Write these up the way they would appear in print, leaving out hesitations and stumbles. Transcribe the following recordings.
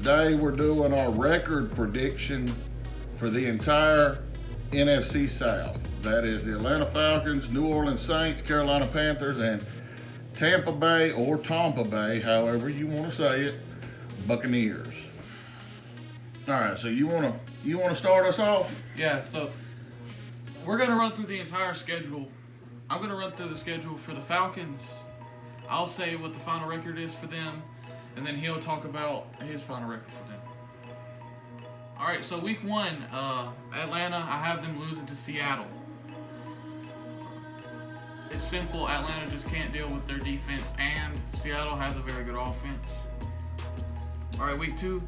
Today we're doing our record prediction for the entire NFC South. That is the Atlanta Falcons, New Orleans Saints, Carolina Panthers, and Tampa Bay or Tampa Bay, however you want to say it, Buccaneers. All right, so you want to start us off? Yeah, so we're going to run through the entire schedule. I'm going to run through the schedule for the Falcons. I'll say what the final record is for them, and then he'll talk about his final record for them. All right, so week 1, Atlanta, I have them losing to Seattle. It's simple. Atlanta just can't deal with their defense, and Seattle has a very good offense. All right, week 2,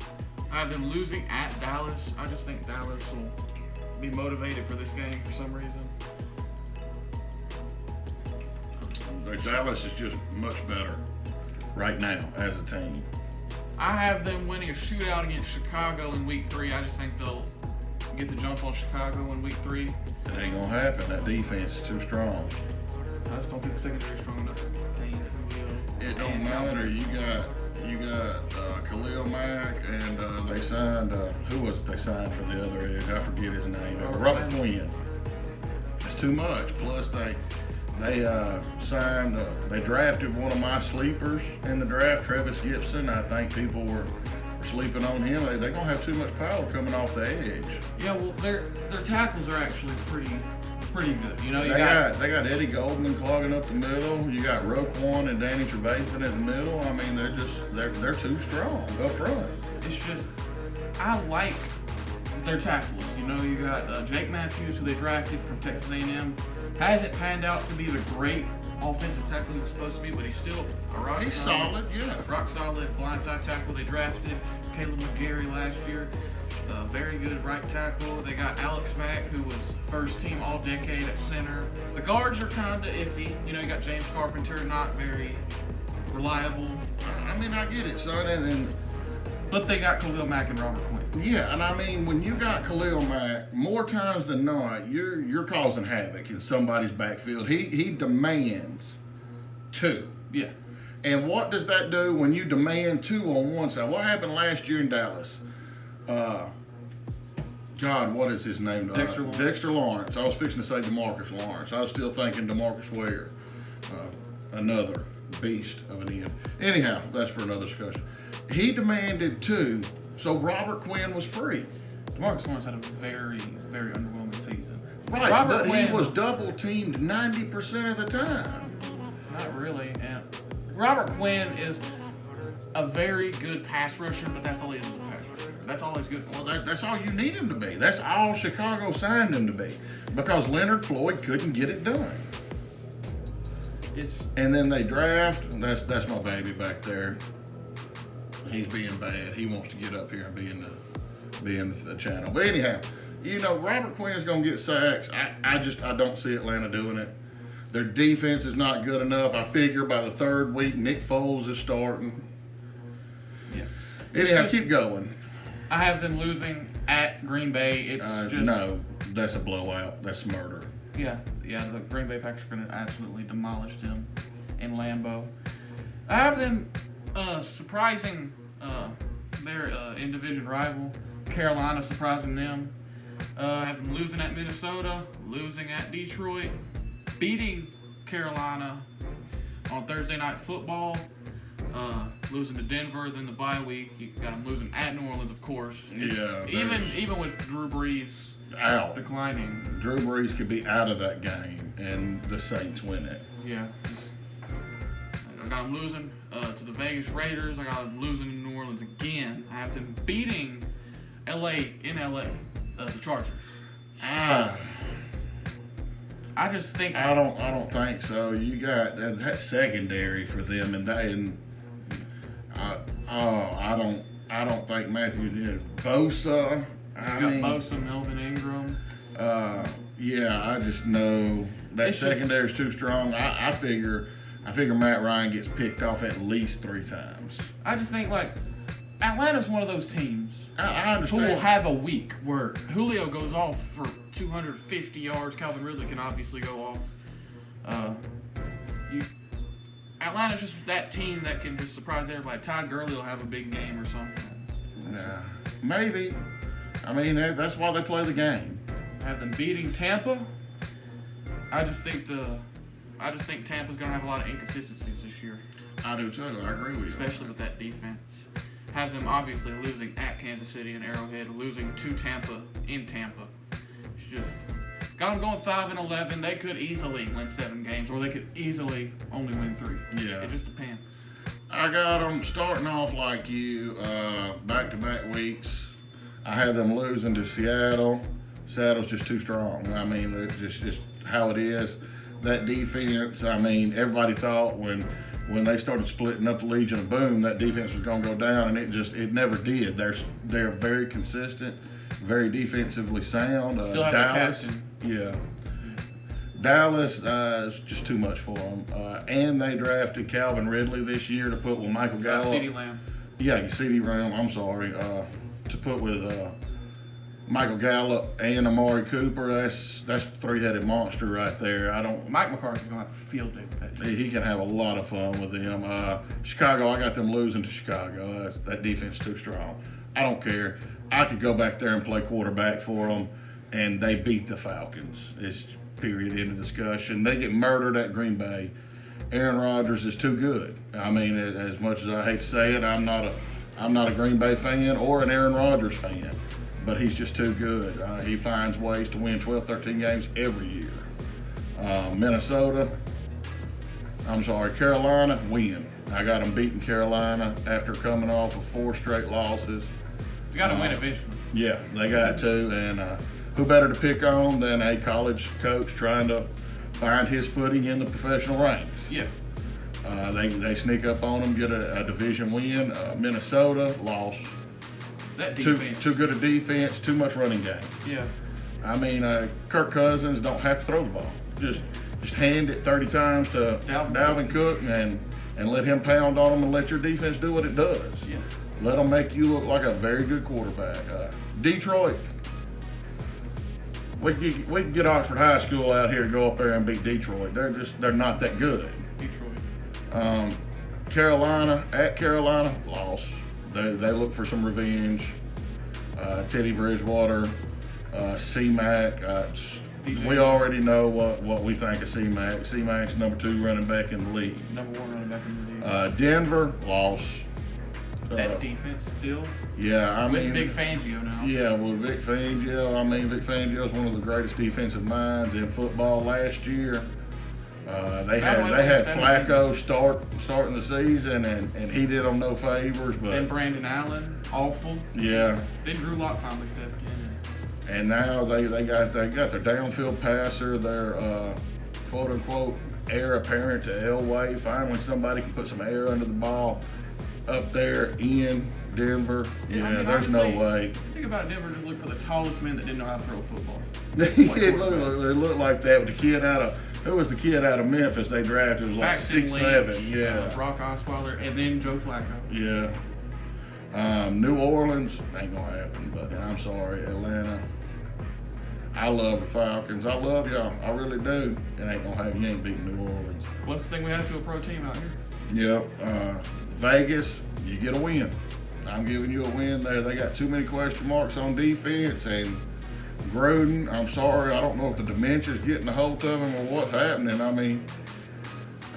I have them losing at Dallas. I just think Dallas will be motivated for this game for some reason. Dallas is just much better right now as a team. I have them winning a shootout against Chicago in week 3. I just think they'll get the jump on Chicago in week 3. It ain't gonna happen. That defense is too strong. I just don't think the secondary is strong enough. It don't matter. You got Khalil Mack, and they signed who was it they signed for the other edge? I forget his name. Robert Quinn. It's too much. Plus they signed. They drafted one of my sleepers in the draft, Travis Gibson. I think people were sleeping on him. They're gonna have too much power coming off the edge. Yeah, well, their tackles are actually pretty good. You know, they got Eddie Goldman clogging up the middle. You got Roquan and Danny Trevathan in the middle. I mean, they're too strong up front. It's just I like their tackles. You know, you got Jake Matthews, who they drafted from Texas A&M. Hasn't panned out to be the great offensive tackle he was supposed to be, but he's still a rock solid, yeah. Rock solid blindside tackle. They drafted Caleb McGarry last year. Very good right tackle. They got Alex Mack, who was first team all-decade at center. The guards are kind of iffy. You know, you got James Carpenter, not very reliable. I mean, I get it, son. But they got Khalil Mack and Robert Quinn. Yeah, and I mean, when you got Khalil Mack, more times than not, you're causing havoc in somebody's backfield. He demands 2. Yeah. And what does that do when you demand 2 on one side? What happened last year in Dallas? God, what is his name? Dexter Lawrence. I was fixing to say DeMarcus Lawrence. I was still thinking DeMarcus Ware. Another beast of an end. Anyhow, that's for another discussion. He demanded 2, so Robert Quinn was free. DeMarcus Lawrence had a very, very underwhelming season. Right, but he was double-teamed 90% of the time. Not really. And Robert Quinn is a very good pass rusher, but that's all he is a pass rusher. That's all he's good for. Well, that's all you need him to be. That's all Chicago signed him to be, because Leonard Floyd couldn't get it done. And then they draft. That's my baby back there. He's being bad. He wants to get up here and be in the channel. But anyhow, you know, Robert Quinn's gonna get sacks. I don't see Atlanta doing it. Their defense is not good enough. I figure by the 3rd week, Nick Foles is starting. Yeah. Anyhow, keep going. I have them losing at Green Bay. It's just no, that's a blowout. That's murder. Yeah. The Green Bay Packers are going to absolutely demolish them in Lambeau. I have them surprising their in-division rival, Carolina, surprising them. I have them losing at Minnesota, losing at Detroit, beating Carolina on Thursday Night Football. Losing to Denver, then the bye week. You got them losing at New Orleans, of course. Even with Drew Brees out declining, Drew Brees could be out of that game, and the Saints win it. Yeah. I got them losing to the Vegas Raiders. I got them losing in New Orleans again. I have them beating LA, the Chargers. I just think I don't think so. You got that secondary for them, I don't think Matthew did. Bosa. Bosa, Melvin Ingram. I just know that secondary is too strong. I figure Matt Ryan gets picked off at least 3 times. I just think Atlanta's one of those teams I understand. who will have a week where Julio goes off for 250 yards. Calvin Ridley can obviously go off. Atlanta's just that team that can just surprise everybody. Todd Gurley will have a big game or something. Nah, maybe. I mean, that's why they play the game. Have them beating Tampa. I just think Tampa's gonna have a lot of inconsistencies this year. I do too. I agree with you. Especially with that defense. Have them obviously losing at Kansas City and Arrowhead, losing to Tampa in Tampa. It's just got them going 5-11. They could easily win 7 games, or they could easily only win 3. Yeah. It just depends. I got them starting off like you, back-to-back weeks. I had them losing to Seattle. Seattle's just too strong. I mean, it's just how it is. That defense, I mean, everybody thought when they started splitting up the Legion of Boom, that defense was going to go down, and it never did. They're very consistent, very defensively sound. Still have Dallas, a captain. Yeah. Dallas is just too much for them. And they drafted Calvin Ridley this year to put with Michael Gallup. CeeDee Lamb. Yeah, CeeDee Lamb, I'm sorry. To put with Michael Gallup and Amari Cooper, that's a 3-headed monster right there. Mike McCarthy's going to have a field day with that team. He can have a lot of fun with them. Chicago, I got them losing to Chicago. That defense is too strong. I don't care. I could go back there and play quarterback for them, and they beat the Falcons. It's period, end of discussion. They get murdered at Green Bay. Aaron Rodgers is too good. I mean, as much as I hate to say it, I'm not a Green Bay fan or an Aaron Rodgers fan, but he's just too good. He finds ways to win 12, 13 games every year. Carolina, win. I got them beating Carolina after coming off of 4 straight losses. You got to win eventually. Yeah, they got to, and who better to pick on than a college coach trying to find his footing in the professional ranks? Yeah. They sneak up on them, get a division win. Minnesota lost. That defense. Too good a defense, too much running game. Yeah. I mean, Kirk Cousins don't have to throw the ball. Just hand it 30 times to Dalvin Cook and let him pound on them and let your defense do what it does. Yeah. Let them make you look like a very good quarterback. Detroit. We can get Oxford High School out here to go up there and beat Detroit. They're not that good. Detroit. Carolina, lost. They look for some revenge. Teddy Bridgewater, C-Mac. We already know what we think of C-Mac. C-Mac's number 2 running back in the league. Number 1 running back in the league. Denver, lost. That defense still? Yeah, with Vic Fangio now. Yeah, with Vic Fangio. I mean, Vic Fangio is one of the greatest defensive minds in football last year. They had Flacco starting the season, and he did them no favors. But then Brandon Allen, awful. Yeah. Then Drew Lock finally stepped in. And now they got their downfield passer, their quote unquote heir apparent to Elway. Finally, somebody can put some air under the ball up there in Denver. Yeah, I mean, there's honestly, no way. Think about Denver. Just look for the tallest men that didn't know how to throw a football. It looked like that with the kid out of. Who was the kid out of Memphis they drafted? It was like Paxton 6'7". Lynch, Yeah. Brock Osweiler, and then Joe Flacco. Yeah. New Orleans ain't gonna happen, but I'm sorry, Atlanta. I love the Falcons. I love y'all. I really do. It ain't gonna happen. You ain't beating New Orleans. Closest thing we have to a pro team out here. Yep. Vegas, you get a win. I'm giving you a win there. They got too many question marks on defense, and Gruden, I'm sorry, I don't know if the dementia's getting a hold of him or what's happening. I mean,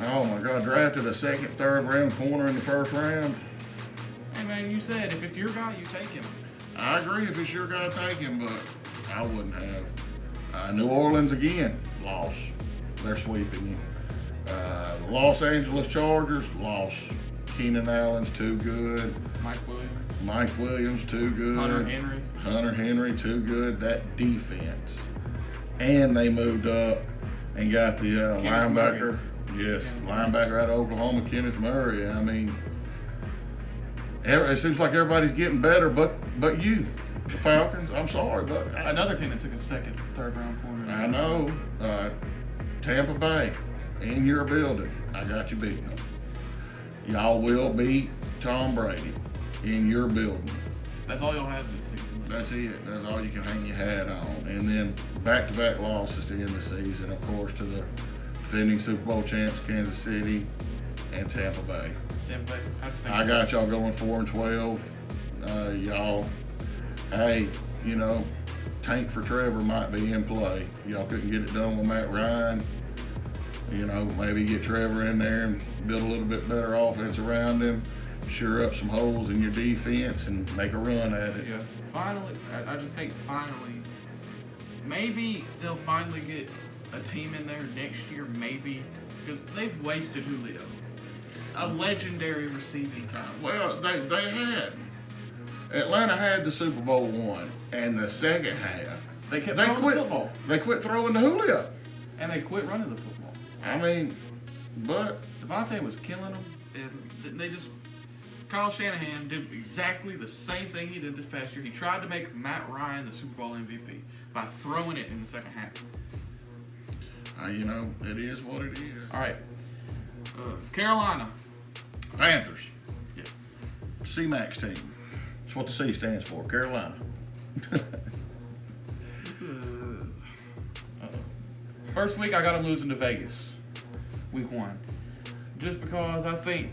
oh my God, drafted a 2nd, 3rd round corner in the 1st round. Hey man, you said if it's your guy, you take him. I agree if it's your guy, take him, but I wouldn't have. New Orleans again, lost. They're sweeping you. The Los Angeles Chargers, lost. Keenan Allen's too good. Mike Williams, too good. Hunter Henry, too good. That defense. And they moved up and got the linebacker. Yes, linebacker out of Oklahoma, Kenneth Murray. I mean, it seems like everybody's getting better, but you, the Falcons. I'm sorry, but another team that took a 2nd, 3rd round corner. I know. Tampa Bay, in your building. I got you beating them. Y'all will beat Tom Brady in your building. That's all you'll have this season. That's it. That's all you can hang your hat on. And then back-to-back losses to end the season, of course, to the defending Super Bowl champs, Kansas City and Tampa Bay. Tampa Bay. I got y'all going 4-12. y'all, hey, you know, tank for Trevor might be in play. Y'all couldn't get it done with Matt Ryan. You know, maybe get Trevor in there and build a little bit better offense around him, sure up some holes in your defense, and make a run at it. Yeah. Finally, I just think finally, maybe they'll finally get a team in there next year, maybe, because they've wasted Julio, a legendary receiving time. Well, they had. Atlanta had the Super Bowl one, and the second half, They kept throwing the football. They quit throwing to Julio. And they quit running the football. I mean, but Devontae was killing them, and they just. Kyle Shanahan did exactly the same thing he did this past year. He tried to make Matt Ryan the Super Bowl MVP by throwing it in the second half. You know, it is what it is. All right. Carolina. Panthers. Yeah. C-Max team. That's what the C stands for, Carolina. First week, I got them losing to Vegas. Week 1. Just because I think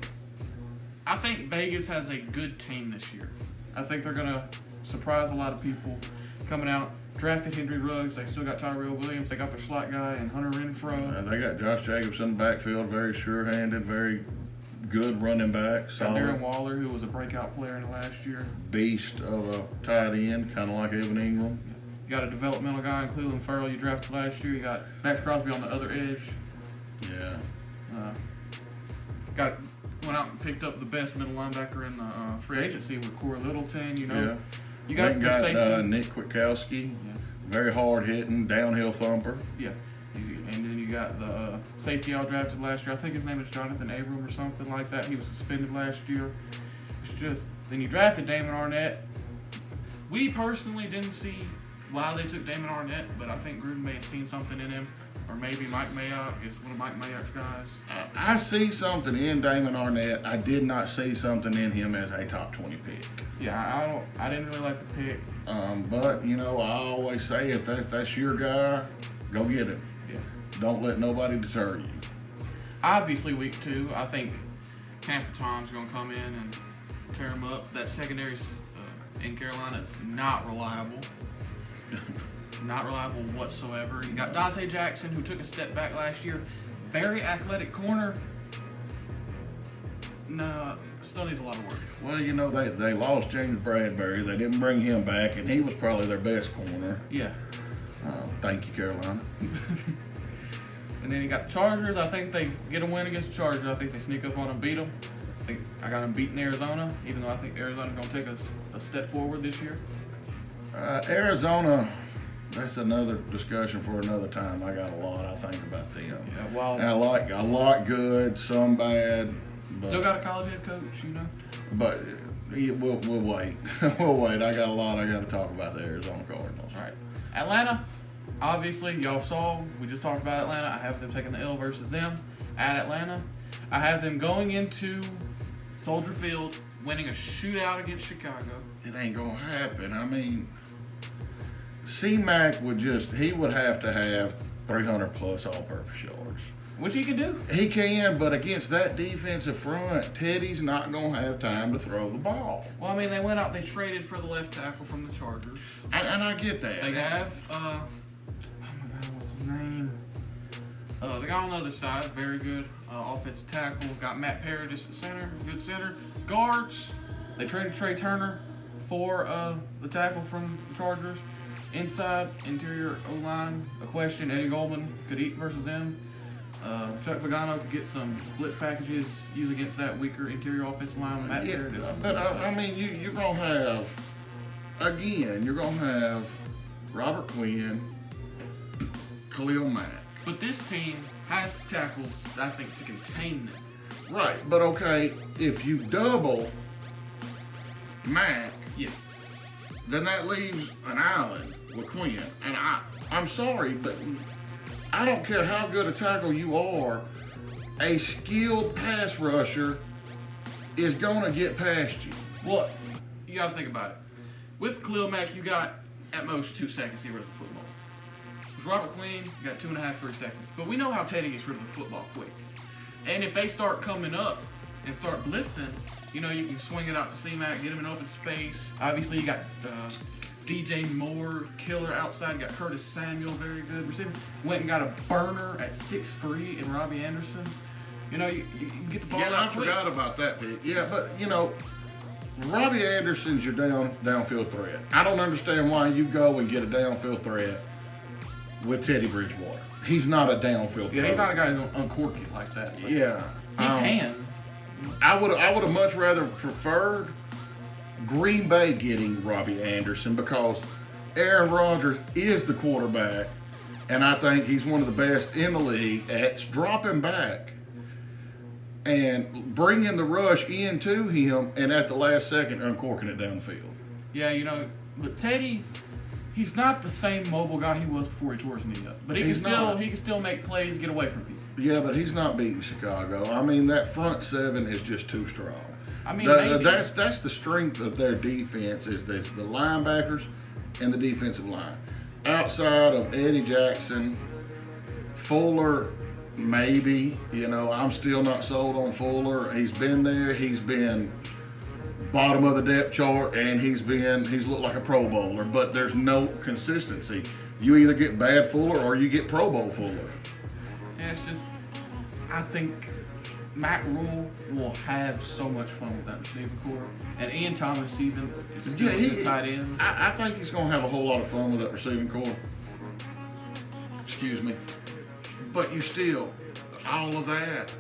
Vegas has a good team this year. I think they're going to surprise a lot of people coming out. Drafted Henry Ruggs. They still got Tyrell Williams. They got their slot guy and Hunter Renfrow. They got Josh Jacobs in the backfield. Very sure-handed, very good running back. Got Darren Waller, who was a breakout player in the last year. Beast of a tight end, kind of like Evan Ingram. You got a developmental guy in Cleveland Ferrell you drafted last year. You got Max Crosby on the other edge. Yeah. Went out and picked up the best middle linebacker in the free agency with Corey Littleton. You know, Yeah. you got the safety. Nick Kwiatkowski. Yeah. Very hard-hitting, downhill thumper. Yeah. And then you got the safety y'all drafted last year. I think his name is Jonathan Abram or something like that. He was suspended last year. It's just, then you drafted Damon Arnett. We personally didn't see why they took Damon Arnett, but I think Gruden may have seen something in him. Or maybe Mike Mayock is one of Mike Mayock's guys. I see something in Damon Arnett. I did not see something in him as a top 20 pick. Yeah, I didn't really like the pick. But, you know, I always say if that's your guy, go get him. Yeah. Don't let nobody deter you. Obviously, week 2, I think Tampa Tom's going to come in and tear him up. That secondary in Carolina is not reliable. Not reliable whatsoever. You got Dante Jackson, who took a step back last year. Very athletic corner. No, still needs a lot of work. Well, you know, they lost James Bradbury. They didn't bring him back, and he was probably their best corner. Yeah. Thank you, Carolina. And then you got the Chargers. I think they get a win against the Chargers. I think they sneak up on them, beat them. I got them beating Arizona, even though I think Arizona's going to take a step forward this year. Arizona, that's another discussion for another time. I got a lot I think about them. Yeah, well, And I like a lot good, some bad. But, still got a college head coach, you know. But we'll wait. We'll wait. I got a lot I got to talk about the Arizona Cardinals. All right. Atlanta, obviously, y'all saw, we just talked about Atlanta. I have them taking the L versus them at Atlanta. I have them going into Soldier Field, winning a shootout against Chicago. It ain't going to happen. I mean, C-Mac would have to have 300 plus all-purpose yards. Which he can do. He can, but against that defensive front, Teddy's not going to have time to throw the ball. Well, I mean, they went out, they traded for the left tackle from the Chargers. And I get that. They have, oh my God, what's his name? The guy on the other side, very good offensive tackle. Got Matt Paradis at center, good center. Guards, they traded Trey Turner for the tackle from the Chargers. Inside, interior O-line, a question Eddie Goldman could eat versus them. Chuck Pagano could get some blitz packages used against that weaker interior offensive line. Matt Paradis. But I mean, you're going to have, again, you're going to have Robert Quinn, Khalil Mack. But this team has the tackles, I think, to contain them. Right, but okay, if you double Mack, Yeah. then that leaves an island with Quinn. And I'm sorry, but I don't care how good a tackle you are, a skilled pass rusher is going to get past you. Well, you got to think about it. With Khalil Mack, you got at most 2 seconds to get rid of the football. With Robert Quinn, you got 2.5, 3 seconds. But we know how Teddy gets rid of the football quick. And if they start coming up and start blitzing, you know, you can swing it out to C-Mac, get him in open space. Obviously, you got DJ Moore, killer outside. You got Curtis Samuel, very good receiver. Went and got a burner at 6'3" in Robbie Anderson. You know, you can get the ball out quick. I forgot about that pick. Yeah, but, you know, Robbie Anderson's your downfield threat. I don't understand why you go and get a downfield threat with Teddy Bridgewater. He's not a downfield threat. Yeah, he's not a guy who's going to uncork it like that. Yeah. He can. I would have much rather preferred Green Bay getting Robbie Anderson because Aaron Rodgers is the quarterback, and I think he's one of the best in the league at dropping back and bringing the rush into him, and at the last second uncorking it down the field. Yeah, you know, but Teddy, he's not the same mobile guy he was before he tore his knee up. But he can still make plays, get away from people. Yeah, but he's not beating Chicago. I mean, that front seven is just too strong. I mean, that's the strength of their defense is the linebackers and the defensive line. Outside of Eddie Jackson, Fuller, maybe. You know, I'm still not sold on Fuller. He's been there. He's been bottom of the depth chart, and he's looked like a Pro Bowler. But there's no consistency. You either get bad Fuller or you get Pro Bowl Fuller. Yeah, it's just, I think Matt Rule will have so much fun with that receiving core. And Ian Thomas even is still a good tight end. I think he's going to have a whole lot of fun with that receiving core. Excuse me. But you still, all of that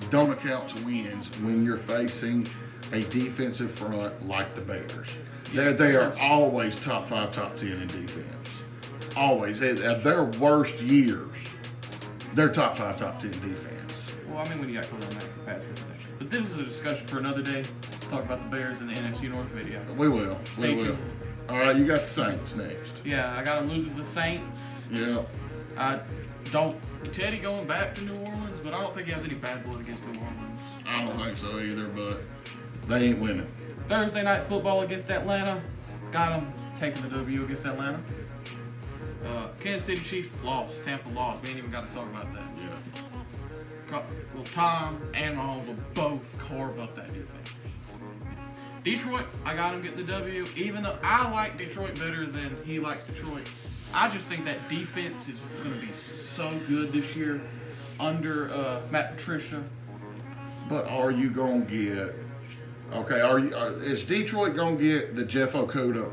don't account to wins when you're facing a defensive front like the Bears. Yeah, they are always top 5, top 10 in defense. Always. At their worst years, they're top 5, top 10 defense. Well, I mean, when you got Khalil Mack and Patrick. But this is a discussion for another day. Talk about the Bears in the NFC North video. We will. Stay tuned. All right, you got the Saints next. Yeah, I got them losing to the Saints. Yeah. Teddy going back to New Orleans, but I don't think he has any bad blood against New Orleans. I don't think so either, but they ain't winning. Thursday night football against Atlanta. Got them taking the W against Atlanta. Kansas City Chiefs lost. Tampa lost. We ain't even got to talk about that. Yeah. Well, Tom and Mahomes will both carve up that defense. Detroit, I got him getting the W. Even though I like Detroit better than he likes Detroit, I just think that defense is going to be so good this year under Matt Patricia. But are you going to get... Okay, is Detroit going to get the Jeff Okudah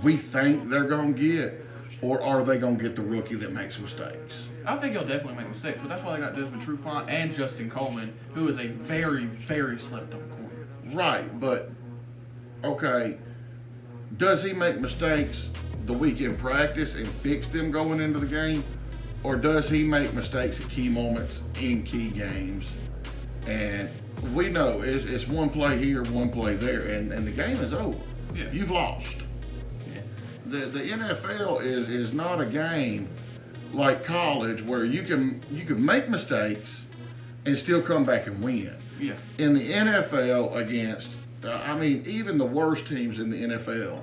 we think they're going to get, or are they going to get the rookie that makes mistakes? I think he'll definitely make mistakes, but that's why they got Desmond Trufant and Justin Coleman, who is a very, very slept-on corner. Right, but, okay, does he make mistakes the week in practice and fix them going into the game, or does he make mistakes at key moments in key games? And we know it's one play here, one play there, and the game is over. Yeah. You've lost. Yeah. The NFL is not a game like college where you can make mistakes and still come back and win. Yeah. In the NFL against, even the worst teams in the NFL,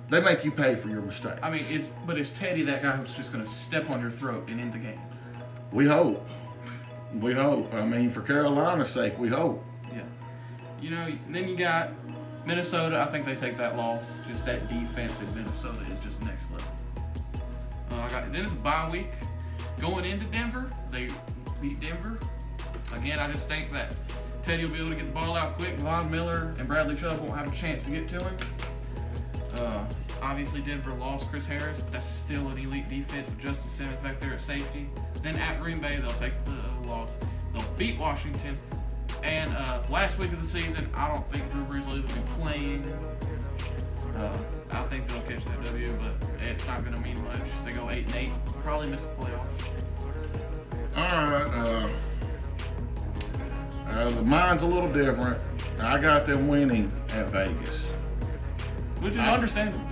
they make you pay for your mistakes. I mean, it's Teddy, that guy who's just going to step on your throat and end the game. We hope. We hope. I mean, for Carolina's sake, we hope. Yeah. You know, then you got Minnesota. I think they take that loss. Just that defense in Minnesota is just next level. Then it's a bye week. Going into Denver, they beat Denver. Again, I just think that Teddy will be able to get the ball out quick. Von Miller and Bradley Chubb won't have a chance to get to him. Obviously, Denver lost Chris Harris, but that's still an elite defense with Justin Simmons back there at safety. Then at Green Bay, they'll take the loss. They'll beat Washington. And last week of the season, I don't think Drew Brees will even be playing. I think they'll catch that W, but it's not going to mean much. They go 8-8, probably miss the playoffs. All right. Mine's a little different. I got them winning at Vegas. Which is understandable.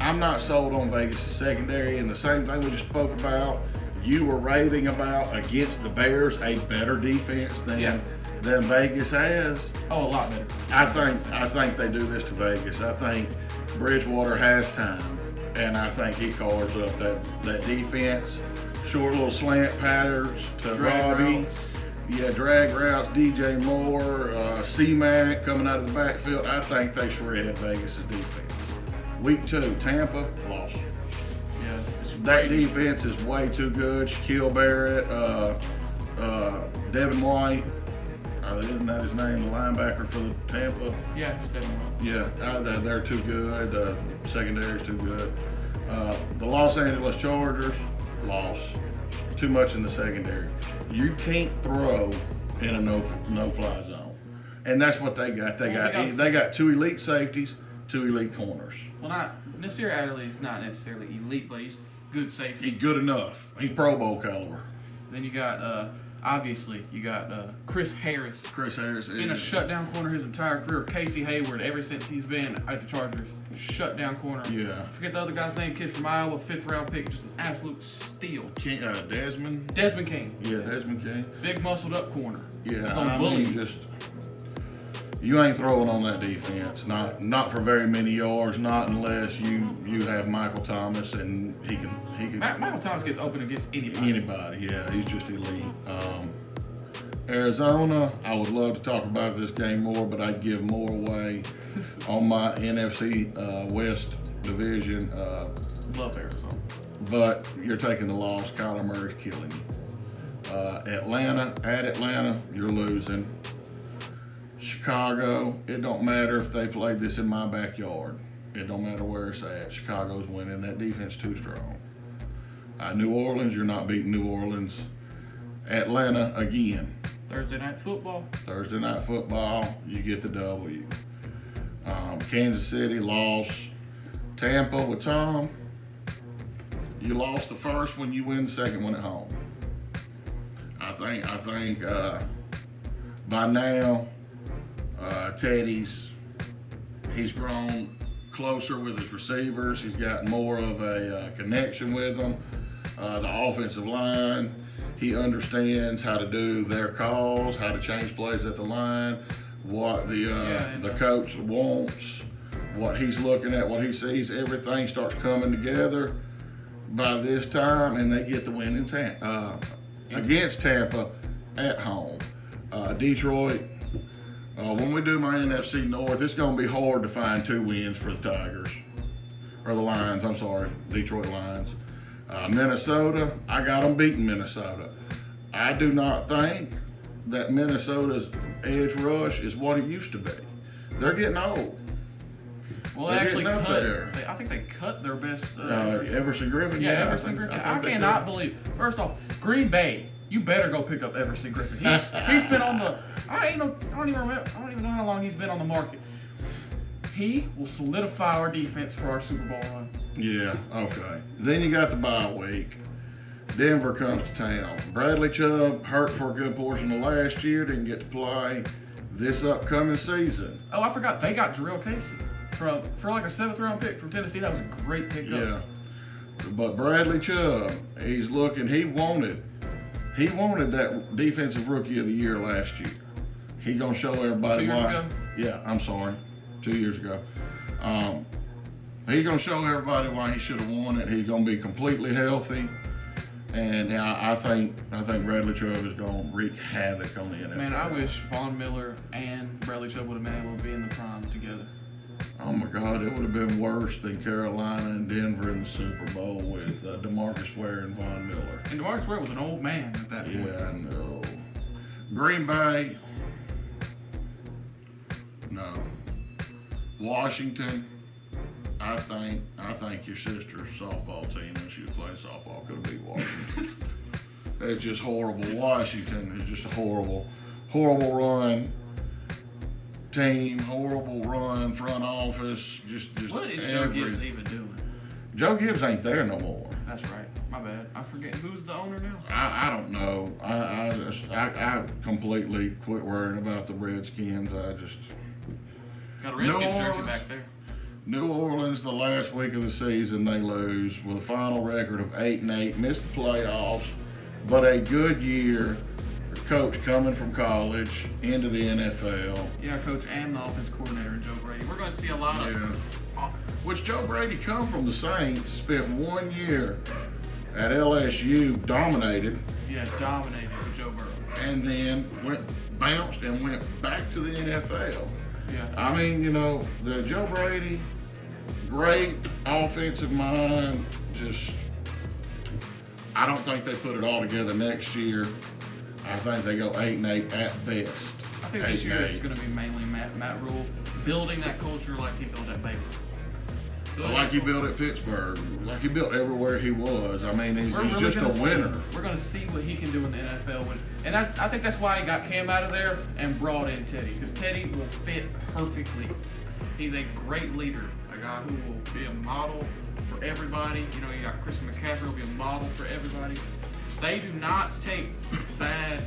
I'm not sold on Vegas' secondary, and the same thing we just spoke about. You were raving about against the Bears, a better defense than Vegas has. Oh, a lot better. I think they do this to Vegas. I think Bridgewater has time, and I think he carves up that defense. Short little slant patterns to Robbie. Yeah, drag routes, DJ Moore, C-Mac coming out of the backfield. I think they shred Vegas' defense. Week 2, Tampa, lost. Yeah, That defense is way too good. Shaquille Barrett, Devin White, isn't that his name, the linebacker for the Tampa? Yeah, it's Devin White. Yeah, they're too good. Secondary's too good. The Los Angeles Chargers, lost. Too much in the secondary. You can't throw in a no-fly zone, and that's what they got. They got 2 elite safeties, 2 elite corners. Well, Nasir Adderley is not necessarily elite, but he's good safety. He's good enough. He's Pro Bowl caliber. Then you got obviously you got Chris Harris. Chris Harris In a is shutdown corner his entire career. Casey Hayward, ever since he's been at the Chargers, shutdown corner. Yeah. Forget the other guy's name, kid from Iowa, 5th round pick, just an absolute steal. Desmond King. Yeah, Desmond King. Big muscled up corner. Yeah, Gonna I bully mean, you. you ain't throwing on that defense. Not for very many yards. Not unless you have Michael Thomas and he can. Michael Thomas gets open against anybody. Anybody, yeah, he's just elite. Arizona, I would love to talk about this game more, but I'd give more away on my NFC West division. Love Arizona. But you're taking the loss. Kyler Murray's killing you. Atlanta, you're losing. Chicago, it don't matter if they played this in my backyard. It don't matter where it's at. Chicago's winning. That defense too strong. New Orleans, you're not beating New Orleans. Atlanta, again. Thursday night football, you get the W. Kansas City, lost. Tampa with Tom, you lost the first one, you win the second one at home. I think by now, Teddy's he's grown closer with his receivers. He's got more of a connection with them. The offensive line, he understands how to do their calls, how to change plays at the line, what the coach wants, what he's looking at, what he sees. Everything starts coming together by this time, and they get the win against Tampa at home. Detroit, when we do my NFC North, it's going to be hard to find 2 wins for the Tigers. Or the Lions, I'm sorry, Detroit Lions. Minnesota, I got them beating Minnesota. I do not think that Minnesota's edge rush is what it used to be. They're getting old. Well, they actually cut. I think they cut their best. Everson Griffin. Yeah, Everson Griffin. I cannot believe. First off, Green Bay, you better go pick up Everson Griffin. He's been on the. I don't even know how long he's been on the market. He will solidify our defense for our Super Bowl run. Yeah. Okay. Then you got the bye week. Denver comes to town. Bradley Chubb hurt for a good portion of last year. Didn't get to play this upcoming season. Oh, I forgot. They got Jarrell Casey for like a 7th round pick from Tennessee. That was a great pickup. Yeah. But Bradley Chubb, he's looking. He wanted that defensive rookie of the year last year. He gonna show everybody 2 years why. ago? Yeah, I'm sorry, 2 years ago. He's gonna show everybody why he should have won it. He's gonna be completely healthy. And I think Bradley Chubb is going to wreak havoc on the NFL. Man, I wish Von Miller and Bradley Chubb would have been able to be in the prime together. Oh my God, it would have been worse than Carolina and Denver in the Super Bowl with DeMarcus Ware and Von Miller. And DeMarcus Ware was an old man at that point. Yeah, I know. Green Bay, no. Washington, I think your sister's softball team, when she was playing softball, could have beat Washington. It's just horrible. Washington is just a horrible run team, horrible run front office. Just what is Joe Gibbs even doing? Joe Gibbs ain't there no more. That's right. My bad. I forget who's the owner now. I don't know. I completely quit worrying about the Redskins. I just got a Redskins jersey back there. New Orleans, the last week of the season, they lose with a final record of 8-8, missed the playoffs, but a good year. Coach coming from college into the NFL. Yeah, coach and the offense coordinator, Joe Brady. We're going to see a lot of. Which Joe Brady come from the Saints, spent 1 year at LSU, dominated. Yeah, dominated with Joe Burrow. And then bounced and went back to the NFL. Yeah. I mean, the Joe Brady, great offensive mind. Just, I don't think they put it all together next year. I think they go 8-8 at best. I think this year is going to be mainly Matt Rule building that culture like he built at Baylor. Like he built at Pittsburgh, like he built everywhere he was. I mean, he's just a winner. We're going to see what he can do in the NFL. And I think that's why he got Cam out of there and brought in Teddy, because Teddy will fit perfectly. He's a great leader, a guy who will be a model for everybody. You got Christian McCaffrey will be a model for everybody. They do not take bad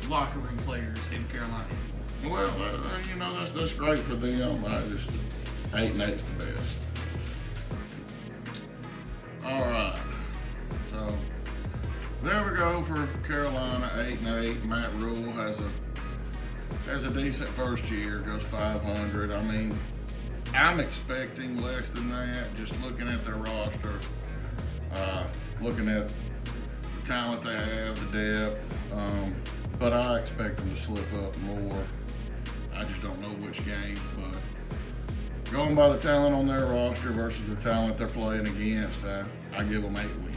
locker room players in Carolina. Well, that's great for them. I just 8-8's the best. All right, so there we go for Carolina, 8-8. Matt Rule has a decent first year, goes 500. I mean, I'm expecting less than that. Just looking at their roster, looking at the talent they have, the depth. But I expect them to slip up more. I just don't know which game, but. Going by the talent on their roster versus the talent they're playing against, I give them 8 wins.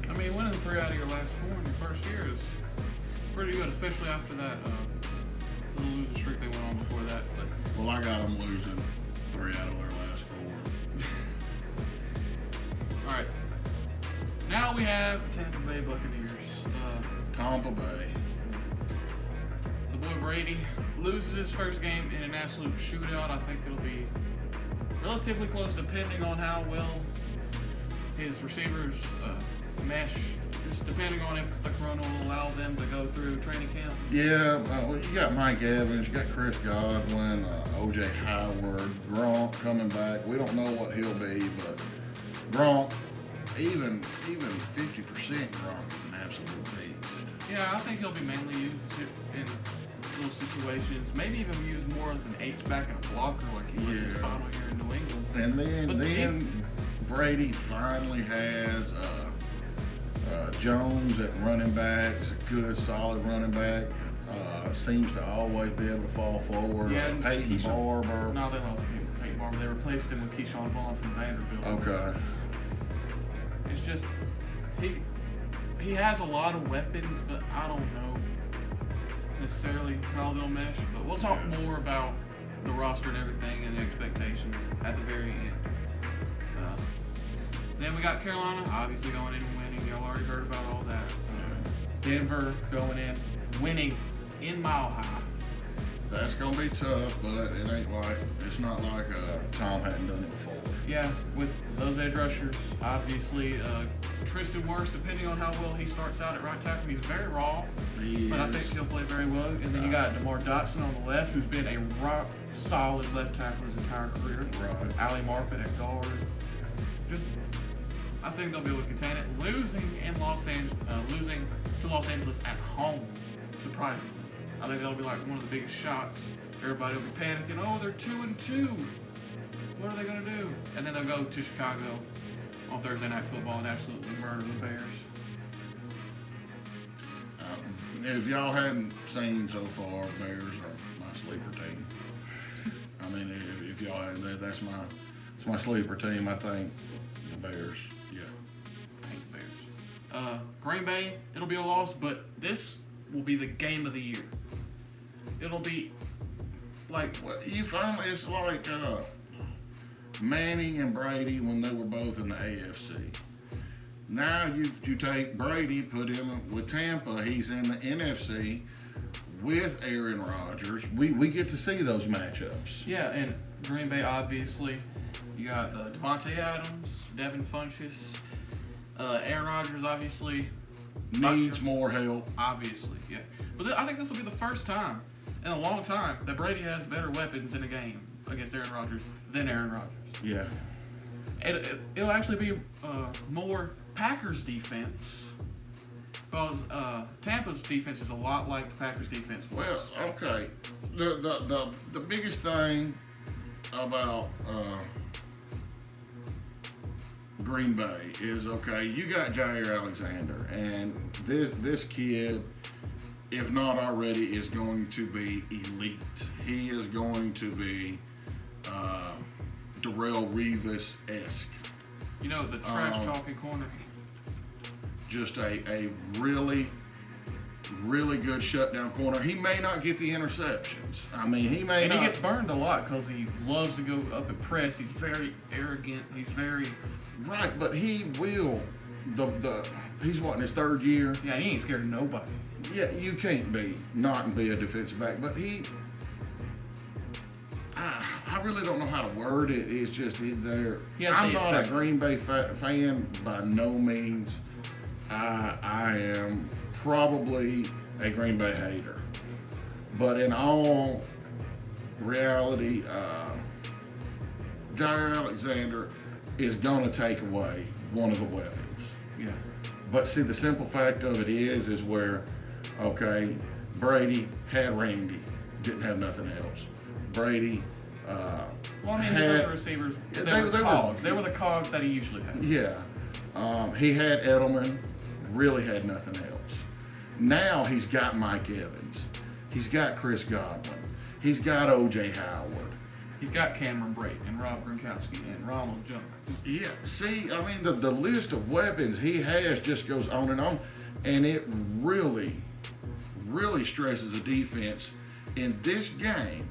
I mean, winning 3 out of your last 4 in your first year is pretty good, especially after that little losing streak they went on before that. But well, I got them losing 3 out of their last 4. All right. Now we have the Tampa Bay Buccaneers. Tampa Bay. The boy Brady loses his first game in an absolute shootout. I think it'll be relatively close, depending on how well his receivers mesh. Just depending on if the corona will allow them to go through training camp. Yeah, well, you got Mike Evans, you got Chris Godwin, O.J. Howard, Gronk coming back. We don't know what he'll be, but Gronk, even 50% Gronk is an absolute beast. Yeah, I think he'll be mainly used in little situations, maybe even used more as an H-back and a blocker like he was his final year in New England. And then Brady finally has Jones at running back. It's a good, solid running back. Seems to always be able to fall forward. Yeah, Peyton Barber. No, they lost Peyton Barber. They replaced him with Keyshawn Vaughn from Vanderbilt. Okay. It's just he has a lot of weapons, but I don't know necessarily how they'll mesh. But we'll talk more about the roster and everything and the expectations at the very end. Then we got Carolina, obviously going in and winning. Y'all already heard about all that. Denver going in, winning in Mile High. That's gonna be tough, but it's not like Tom hadn't done it before. Yeah, with those edge rushers, obviously Tristan Wirfs, depending on how well he starts out at right tackle, he's very raw, but I think he'll play very well. And then you got DeMar Dotson on the left, who's been a rock solid left tackle his entire career. Right. Ali Marpet at guard. I think they'll be able to contain it. Losing to Los Angeles at home, surprisingly. I think that'll be like one of the biggest shocks. Everybody will be panicking. Oh, they're 2-2. What are they going to do? And then they'll go to Chicago on Thursday Night Football and absolutely murder the Bears. If y'all hadn't seen so far, Bears are my sleeper team. I mean, if y'all hadn't, that's my sleeper team. I think the Bears. Yeah. I hate the Bears. Green Bay, it'll be a loss, but this will be the game of the year. It'll be like it's like Manning and Brady when they were both in the AFC. Now you take Brady, put him with Tampa. He's in the NFC with Aaron Rodgers. We get to see those matchups. Yeah, and Green Bay, obviously, you got Devontae Adams, Devin Funchess, Aaron Rodgers, obviously Needs more help. Obviously, yeah. But I think this will be the first time in a long time that Brady has better weapons in a game against Aaron Rodgers than Aaron Rodgers. Yeah. It'll actually be more Packers defense, because Tampa's defense is a lot like the Packers defense was. Well, okay. The biggest thing about Green Bay is, okay, you got Jair Alexander, and this kid, if not already, is going to be elite. He is going to be Darrelle Revis-esque. You know, the trash-talking corner. Just a really, really good shutdown corner. He may not get the interceptions. I mean, he may not. And he gets burned a lot because he loves to go up and press. He's very arrogant. He's very... Right, but he will. He's what, in his third year? Yeah, he ain't scared of nobody. Yeah, you can't not be a defensive back, but I really don't know how to word it. It's just I'm not a Green Bay fan by no means. I am probably a Green Bay hater. But in all reality, Jair Alexander is going to take away one of the weapons. Yeah. But see, the simple fact of it is where, okay, Brady had Randy, didn't have nothing else. Brady well, I mean, his other receivers, they were the cogs. They were the cogs that he usually had. Yeah. He had Edelman, really had nothing else. Now he's got Mike Evans. He's got Chris Godwin. He's got O.J. Howard. He's got Cameron Brate and Rob Gronkowski and Ronald Jones. Yeah, see, I mean, the list of weapons he has just goes on. And it really, really stresses the defense. In this game,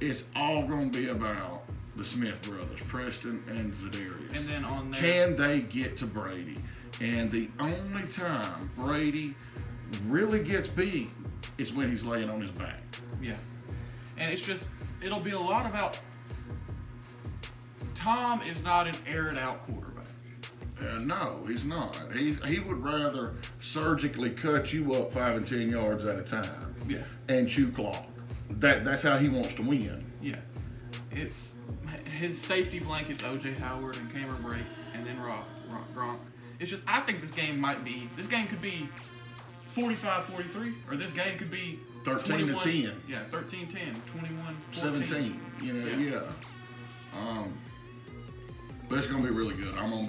it's all going to be about the Smith brothers, Preston and Zadarius. And then on there, can they get to Brady? And the only time Brady really gets beat is when he's laying on his back. Yeah. And it's just, it'll be a lot about Tom is not an aired out quarterback. No, he's not. He would rather surgically cut you up 5 and 10 yards at a time. Yeah. And chew clock. That's how he wants to win. Yeah. It's his safety blankets, O.J. Howard and Cameron Brate, and then Gronk. It's just, I think this game could be 45-43, or this game could be 13-10. Yeah, 13-10, 21-14. 17. Yeah. But it's gonna be really good. I'm gonna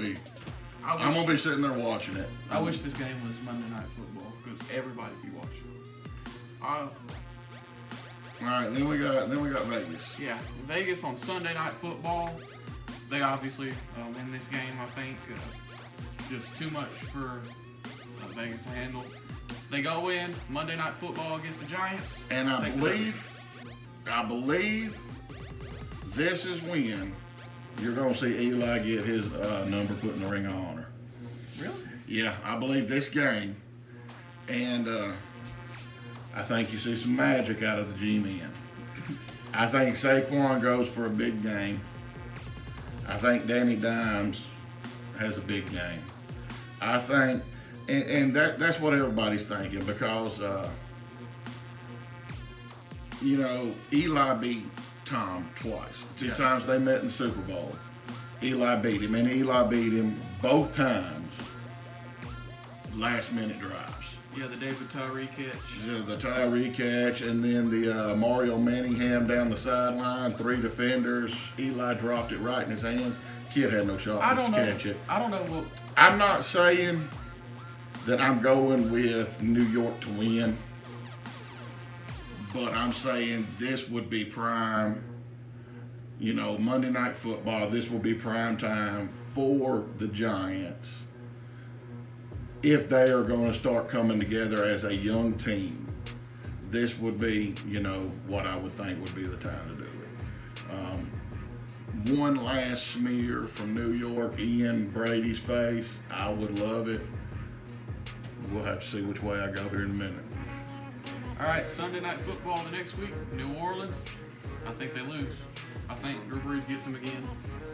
be sitting there watching it. I wish this game was Monday Night Football because everybody be watching. All right, then we got Vegas. Yeah, Vegas on Sunday Night Football. They obviously win this game. I think just too much for Vegas to handle. They go in Monday Night Football against the Giants. And I believe this is when you're going to see Eli get his number put in the Ring of Honor. Really? Yeah, I believe this game. And I think you see some magic out of the G-men. I think Saquon goes for a big game. I think Danny Dimes has a big game. I think, and that's what everybody's thinking because, Eli beat Tom twice. Two times they met in the Super Bowl. Eli beat him, and Eli beat him both times last-minute drives. Yeah, the David Tyree catch. Yeah, the Tyree catch, and then the Mario Manningham down the sideline, 3 defenders. Eli dropped it right in his hand. Kid had no shot to catch it. I don't know what. I'm not saying that I'm going with New York to win, but I'm saying this would be prime. Monday Night Football, this will be prime time for the Giants if they are going to start coming together as a young team. This would be, what I would think would be the time to do it. One last smear from New York in Brady's face. I would love it. We'll have to see which way I go here in a minute. All right, Sunday Night Football the next week, New Orleans. I think they lose. I think Drew Brees gets him again.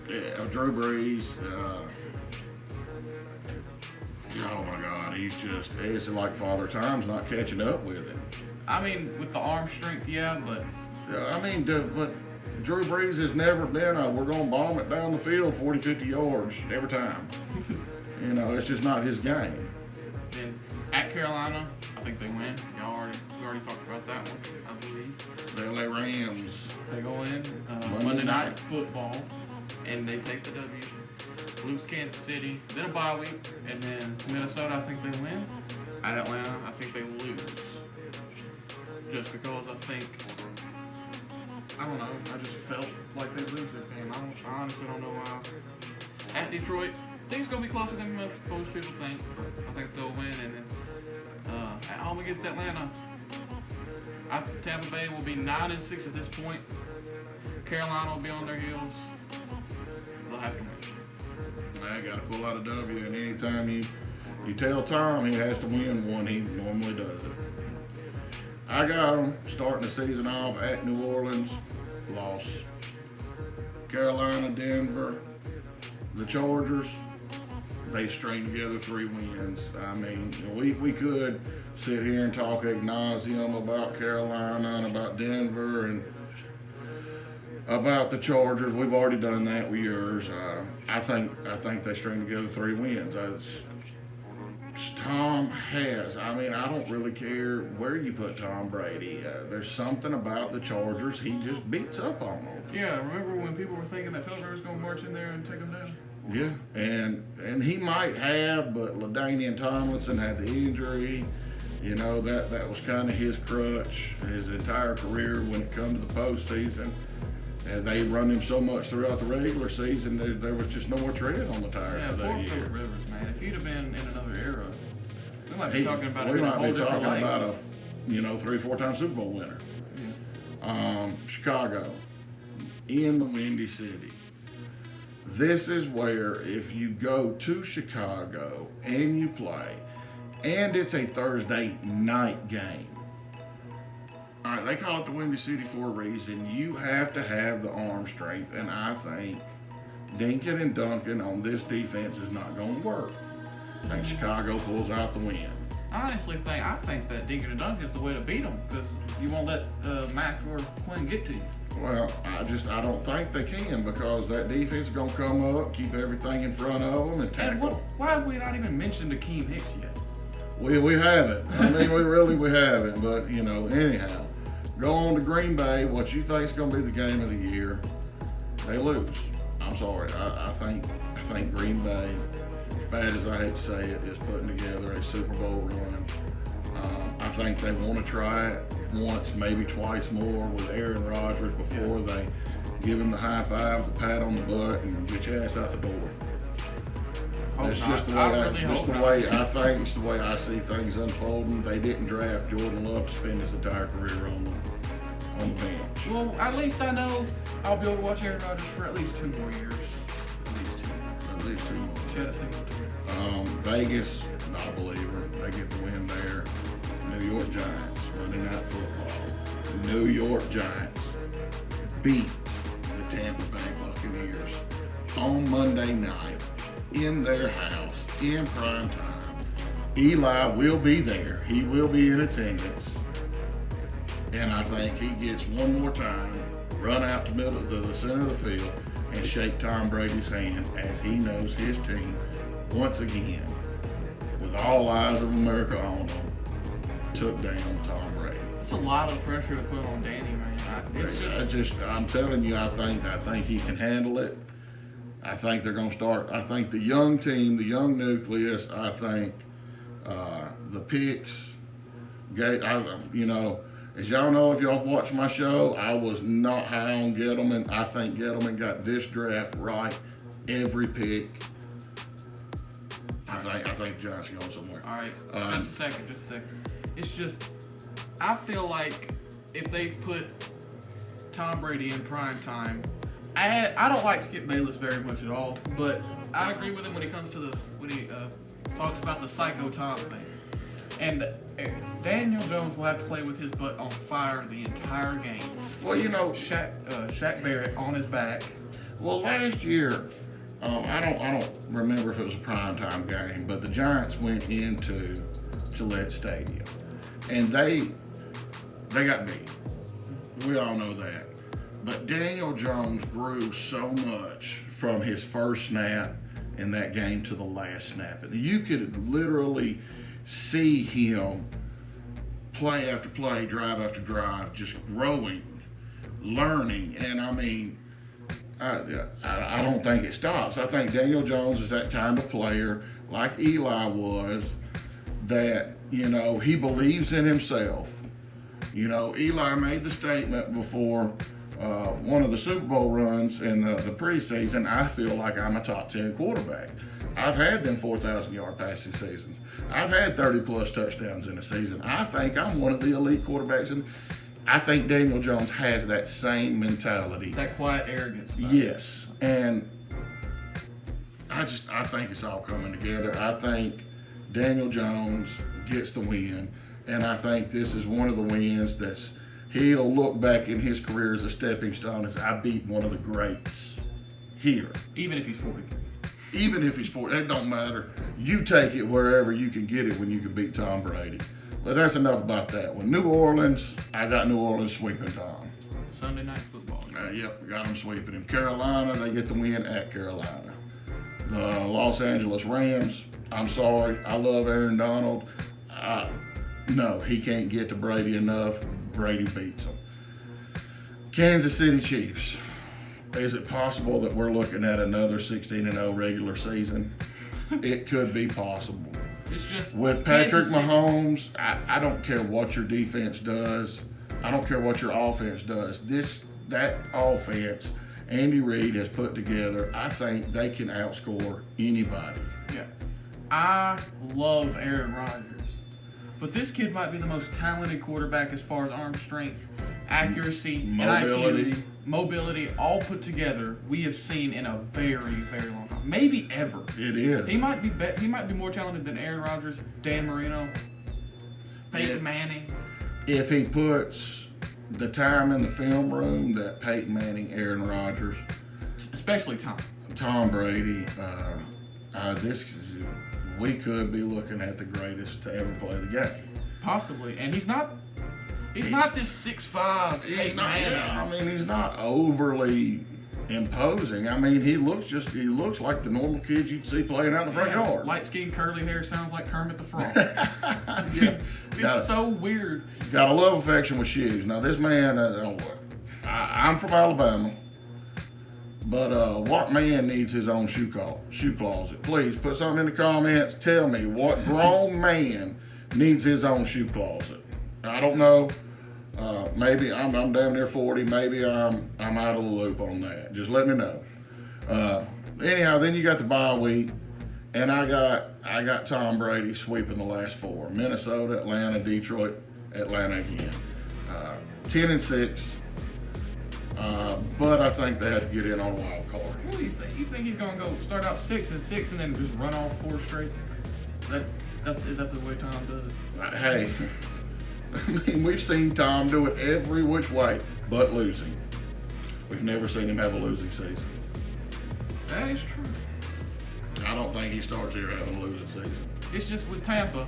Yeah, Drew Brees. Oh my God, it's like Father Time's not catching up with him. I mean, with the arm strength, yeah, but. But Drew Brees has never been we're going to bomb it down the field 40, 50 yards every time. It's just not his game. And at Carolina, I think they win. We already talked about that one, I believe. The LA Rams. They go in Monday Night Football, and they take the W. lose to Kansas City, then a bye week, and then Minnesota, I think they win. At Atlanta, I think they lose. Just because I don't know, I just felt like they'd lose this game. I honestly don't know why. At Detroit, I think it's going to be closer than most people think. I think they'll win, and then at home against Atlanta, Tampa Bay will be 9-6 at this point. Carolina will be on their heels. They'll have to win. I got to pull out a W, and anytime you tell Tom he has to win one, he normally does it. I got them starting the season off at New Orleans, loss. Carolina, Denver, the Chargers, they string together 3 wins. I mean, we could sit here and talk ad nauseum about Carolina and about Denver and about the Chargers. We've already done that with yours. I think they string together 3 wins. Tom has. I mean, I don't really care where you put Tom Brady. There's something about the Chargers. He just beats up on them. Yeah, remember when people were thinking that Philip Rivers was going to march in there and take them down? Yeah, and he might have, but LaDainian Tomlinson had the injury. You know, that was kind of his crutch his entire career when it comes to the postseason. And they run him so much throughout the regular season, there was just no more tread on the tires for that year. Philip Rivers, man. If he'd have been in another era, we might be talking about we might be talking about a 3-4 time Super Bowl winner. Yeah. Chicago, in the Windy City. This is where if you go to Chicago and you play, and it's a Thursday night game. All right, they call it the Windy City for a reason. You have to have the arm strength, and I think Dinkin and Duncan on this defense is not going to work. I think Chicago pulls out the win. I think that Dinkin and Duncan is the way to beat them because you won't let Max or Quinn get to you. Well, I don't think they can because that defense is going to come up, keep everything in front of them, and tackle. And why have we not even mentioned Akeem Hicks yet? We haven't. I mean, we haven't. But, anyhow, go on to Green Bay. What you think is going to be the game of the year, they lose. I'm sorry. I think Green Bay, as bad as I hate to say it, is putting together a Super Bowl run. I think they want to try it once, maybe twice more with Aaron Rodgers before they give him the high five, the pat on the butt, and get your ass out the door. It's just the way I think it's the way I see things unfolding. They didn't draft Jordan Love to spend his entire career on the bench. Well, at least I know I'll be able to watch Aaron Rodgers for at least 2 more years. At least two more. Shed a single tear. Vegas, not a believer. They get the win there. New York Giants, Monday Night Football. New York Giants beat the Tampa Bay Buccaneers on Monday night in their house in prime time. Eli will be there. He will be in attendance. And I think he gets one more time, run out to the center of the field and shake Tom Brady's hand as he knows his team once again, with all eyes of America on them, took down Tom Brady. It's a lot of pressure to put on Danny, man. I'm telling you, I think he can handle it. I think they're going to start. I think the young team, the young nucleus. I think the picks. As y'all know, if y'all watched my show, I was not high on Gettleman. I think Gettleman got this draft right, every pick. I think Giants are going somewhere. All right, just a second. It's just, I feel like if they put Tom Brady in prime time, I don't like Skip Bayless very much at all, but I agree with him when he comes to when he talks about the psycho Tom thing. And Daniel Jones will have to play with his butt on fire the entire game. Well, Shaq Barrett on his back. Well, last year, I don't remember if it was a primetime game, but the Giants went into Gillette Stadium, and they got beat. We all know that. But Daniel Jones grew so much from his first snap in that game to the last snap. And you could literally see him play after play, drive after drive, just growing, learning. And I mean, I don't think it stops. I think Daniel Jones is that kind of player, like Eli was, that, he believes in himself. Eli made the statement before one of the Super Bowl runs in the preseason, I feel like I'm a top 10 quarterback. I've had them 4,000-yard passing seasons. I've had 30-plus touchdowns in a season. I think I'm one of the elite quarterbacks. And I think Daniel Jones has that same mentality. That quiet arrogance. Yes. And I think it's all coming together. I think Daniel Jones gets the win. And I think this is one of the wins he'll look back in his career as a stepping stone as I beat one of the greats here. Even if he's 43. Even if he's 40, it don't matter. You take it wherever you can get it when you can beat Tom Brady. But that's enough about that one. New Orleans, I got New Orleans sweeping Tom. Sunday Night Football. Yep, got them sweeping him. Carolina, they get the win at Carolina. The Los Angeles Rams, I'm sorry, I love Aaron Donald. No, he can't get to Brady enough. Brady beats him. Kansas City Chiefs. Is it possible that we're looking at another 16-0 regular season? It could be possible. It's just with Patrick Mahomes. I don't care what your defense does. I don't care what your offense does. That offense Andy Reid has put together, I think they can outscore anybody. Yeah, I love Aaron Rodgers. But this kid might be the most talented quarterback as far as arm strength, accuracy, mobility, and IQ, mobility, all put together. We have seen in a very, very long time, maybe ever. It is. He might be more talented than Aaron Rodgers, Dan Marino, Peyton Manning. If he puts the time in the film room that Peyton Manning, Aaron Rodgers, especially Tom Brady, we could be looking at the greatest to ever play the game. Possibly, and he's not this 6'5" Peyton Manning. Yeah, I mean, he's not overly imposing. I mean, he looks like the normal kid you'd see playing out in the front yard. Light skin, curly hair, sounds like Kermit the Frog. Yeah. It's so weird. Got a love affection with shoes. Now this man, I'm from Alabama. But what man needs his own shoe closet? Please put something in the comments. Tell me what grown man needs his own shoe closet. I don't know. Maybe I'm damn near 40. Maybe I'm out of the loop on that. Just let me know. Anyhow, then you got the bye week, and I got Tom Brady sweeping the last four: Minnesota, Atlanta, Detroit, Atlanta again. 10-6. But I think they had to get in on a wild card. What do you think? You think he's gonna go start out 6-6 and then just run off 4 straight? Is that the way Tom does it? Hey, I mean, we've seen Tom do it every which way, but losing. We've never seen him have a losing season. That is true. I don't think he starts here having a losing season. It's just with Tampa.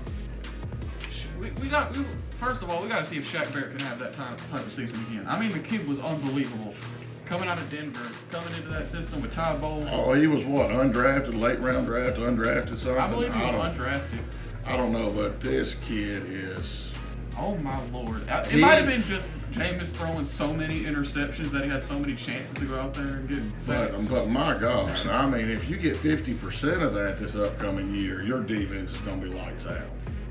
First of all, we got to see if Shaq Barrett can have that type of season again. I mean, the kid was unbelievable. Coming out of Denver, coming into that system with Todd Bowles. Oh, he was what? Undrafted, late round draft, undrafted something? I believe he was undrafted. I don't know, but this kid is... Oh, my Lord. It might have been just Jameis throwing so many interceptions that he had so many chances to go out there and get sacks. But my God, I mean, if you get 50% of that this upcoming year, your defense is going to be lights out.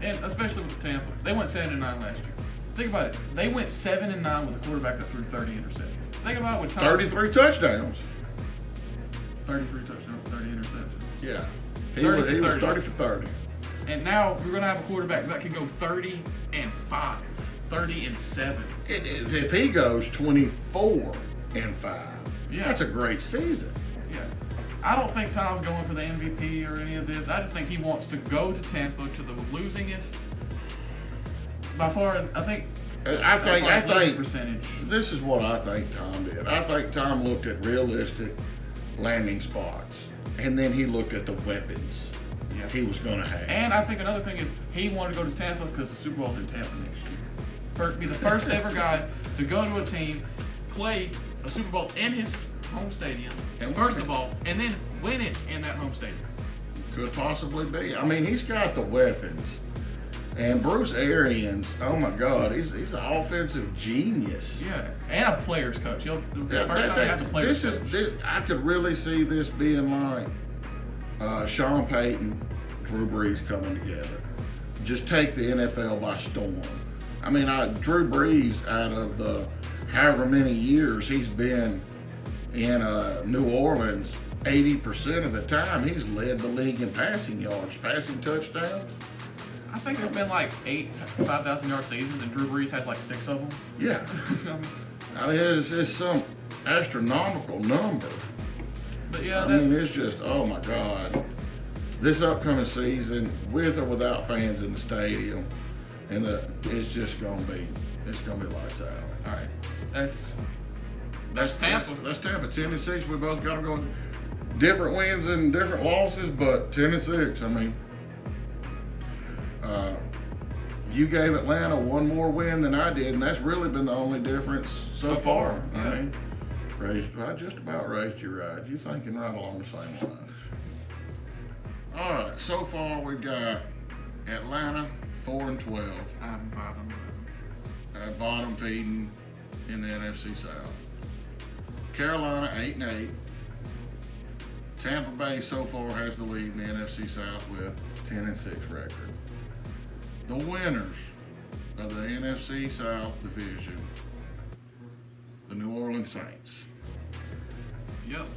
And especially with Tampa. They went 7-9 last year. Think about it. They went 7-9 with a quarterback that threw 30 interceptions. Think about it with Tom. 33 touchdowns. 33 touchdowns, 30 interceptions. Yeah. He was 30 for 30. And now we're going to have a quarterback that can go 30-5, 30-7. If he goes 24-5, that's a great season. Yeah. I don't think Tom's going for the MVP or any of this. I just think he wants to go to Tampa to the losingest. By far as I think percentage. This is what I think Tom did. I think Tom looked at realistic landing spots, and then he looked at the weapons he was going to have. And I think another thing is he wanted to go to Tampa because the Super Bowl's in Tampa next year. Be the first ever guy to go to a team, play a Super Bowl in his home stadium, first of all, and then win it in that home stadium. Could possibly be. I mean, he's got the weapons. And Bruce Arians, oh my God, he's an offensive genius. Yeah, and a player's coach. First time he has a player's coach. I could really see this being like Sean Payton, Drew Brees coming together. Just take the NFL by storm. I mean, Drew Brees, out of the however many years he's been in New Orleans, 80% of the time he's led the league in passing yards, passing touchdowns. I think there's been like 8 5,000-yard seasons, and Drew Brees has like 6 of them. Yeah. I mean, it's some astronomical number. But yeah, I mean, it's just, oh my God. This upcoming season, with or without fans in the stadium, and it's just gonna be lights out. All right, that's Tampa. That's Tampa. 10-6. We both got them going. Different wins and different losses, but 10-6. I mean, you gave Atlanta one more win than I did, and that's really been the only difference so far. Yeah. I mean, I just about raised you right. You're thinking right along the same lines. All right, so far we've got Atlanta 4-12. I have 5-11. Bottom feeding in the NFC South. Carolina 8-8. Tampa Bay so far has the lead in the NFC South with 10-6 record. The winners of the NFC South division, the New Orleans Saints. Yep.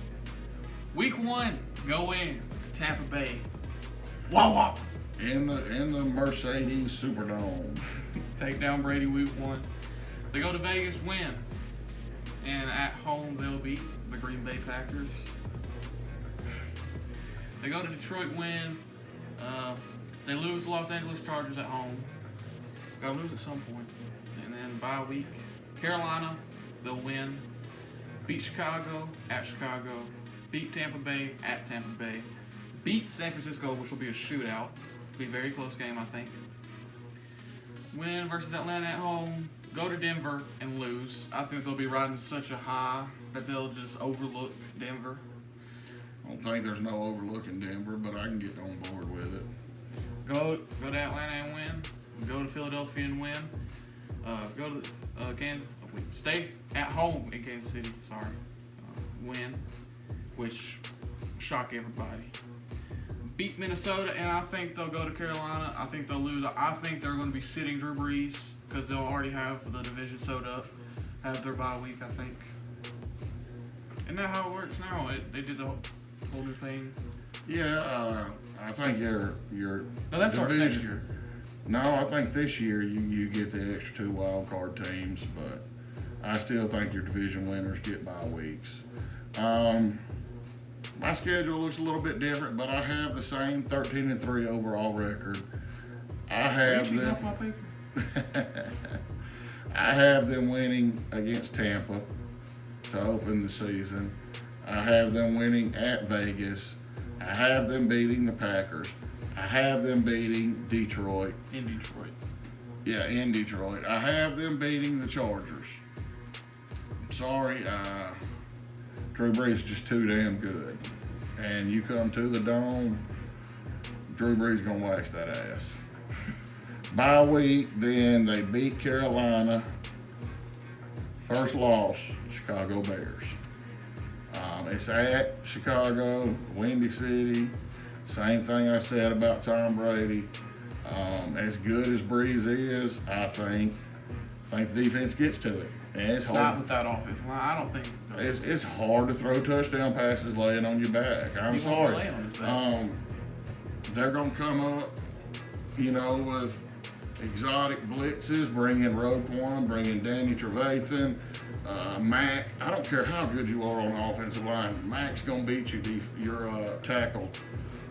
Week 1, go in to Tampa Bay. Wah wah. In the Mercedes Superdome. Take down Brady week 1. They go to Vegas, win. And at home, they'll beat the Green Bay Packers. They go to Detroit, win. They lose the Los Angeles Chargers at home. Gotta lose at some point. And then bye week, Carolina, they'll win. Beat Chicago at Chicago. Beat Tampa Bay at Tampa Bay. Beat San Francisco, which will be a shootout. Be a very close game, I think. Win versus Atlanta at home. Go to Denver and lose. I think they'll be riding such a high that they'll just overlook Denver. I don't think there's no overlooking Denver, but I can get on board with it. Go to Atlanta and win. Go to Philadelphia and win. Go to Kansas. Stay at home in Kansas City. Win, which shock everybody. Beat Minnesota, and I think they'll go to Carolina. I think they'll lose. I think they're going to be sitting Drew Brees because they'll already have the division sewed up. Have their bye week, I think. Isn't that how it works now? They did the whole new thing. Yeah, I think your No, that starts next year. No, I think this year you get the extra 2 wild card teams, but I still think your division winners get bye weeks. My schedule looks a little bit different, but I have the same 13-3 overall record. I have them winning against Tampa to open the season. I have them winning at Vegas. I have them beating the Packers. I have them beating Detroit. In Detroit. Yeah, in Detroit. I have them beating the Chargers. I'm sorry, Drew Brees is just too damn good. And you come to the Dome, Drew Brees gonna wax that ass. Bye week, then they beat Carolina. First loss, Chicago Bears. It's at Chicago, Windy City. Same thing I said about Tom Brady. As good as Breeze is, I think the defense gets to it. And it's hard. Not with that offense. Well, I don't think. It's hard to throw touchdown passes laying on your back. I'm sorry. They're going to come up, with exotic blitzes, bring in Roquan, bring in Danny Trevathan, Mac. I don't care how good you are on the offensive line. Mac's going to beat your tackle